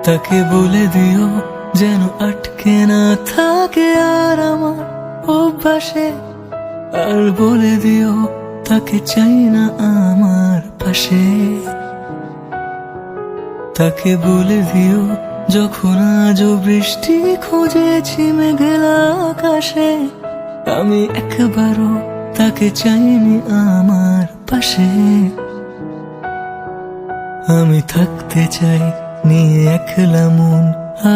তাকে বলে দিও যেন আটকে না থাকে আর আমার অভ্যাসে। আর বলে দিও তাকে চাই না আমার পাশে। তাকে বলে দিও যখন আজও বৃষ্টি খুঁজেছি মেঘলা আকাশে, আমি একবারও তাকে চাইনি আমার পাশে। আমি থাকতে চাই নিয়ে একলা মন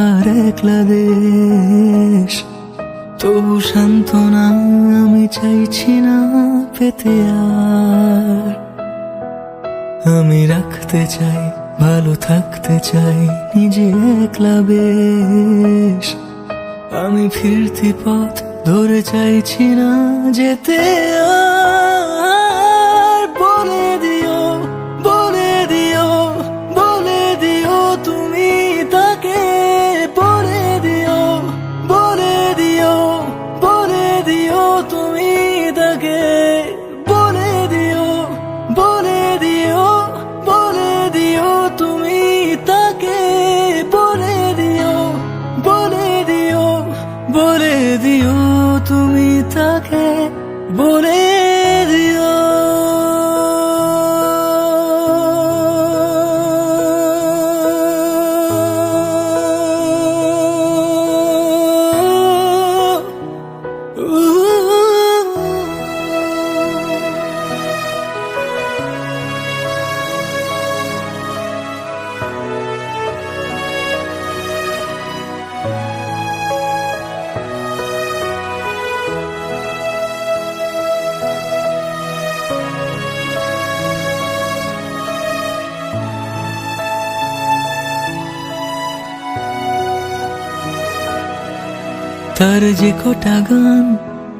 আর একলা দেশ, তবু সান্ত্বনা আমি চাইছি না পেতে আর। আমি রাখতে চাই ভালো থাকতে চাই নিজে একলা বেশ। আমি ফিরতি পথ ধরে চাইছি না যেতে আর। বলে দিও, বলে দিও, বলে দিও তুমি তাকে। বলে দিও, বলে দিও, বলে দিও তুমি তাকে। বলে দিও, বলে দিও, বলে দিও তুমি তাকে। বলে দিও, বলে দিও, বলে দিও তুমি তাকে। বলে দিও। তার যে কটা গান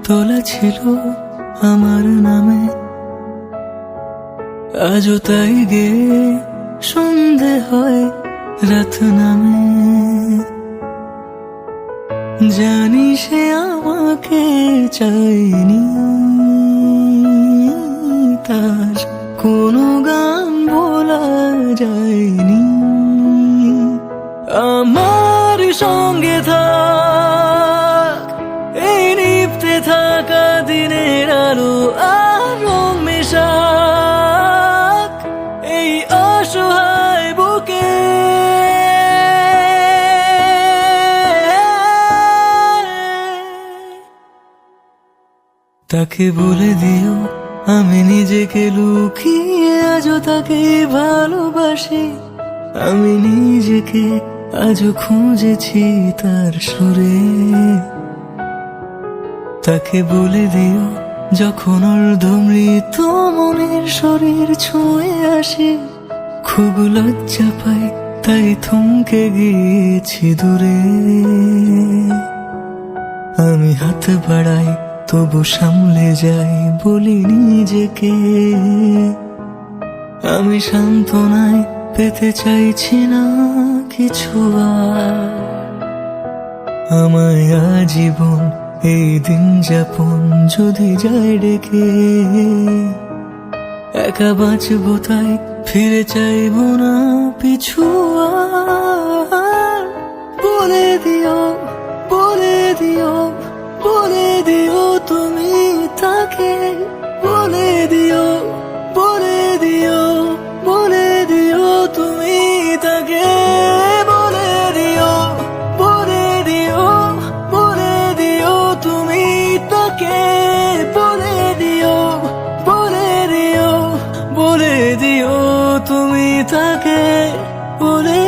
তোলা ছিল আমার নামে, আজও তাই গে সন্ধে হয় রাত নামে। জানি সে আমাকে চাইনি, তার কোনো গান বলা যায়নি। আমার সঙ্গে থাক এই নিভতে থাকা দিনের আলো, আর রং মেশাক এই অসহায় বুকে। তাকে বলে দিও আমি নিজেকে লুকিয়ে আজও তাকে ভালোবাসি। আমি নিজেকে আজও খুঁজেছি তার সুরে। তাকে বলে দিও যখন অর্ধমৃত মনের শরীর ছুঁয়ে আসে, খুব লজ্জা পাই তাই থমকে গিয়েছি দূরে। আমি হাত বাড়াই তবু সামলে যাই বলি নিজেকে। আমি সান্ত্বনায় পেতে চাইছি না কিছু আর। আমায় আজীবন এই দিন যাপন যদি যায় ডেকে, একা বাঁচবো তাই ফিরে চাইবো না পিছু আর। বলে দিও, বলে দিও, বলে দিও তুমি তাকে। বলে দিও, বলে দিও, বলে দিও তুমি তাকে। বলে দিও, বলে দিও, বলে দিও তুমি তাকে। বলে দিও, বলে দিও, বলে দিও তুমি তাকে। বলে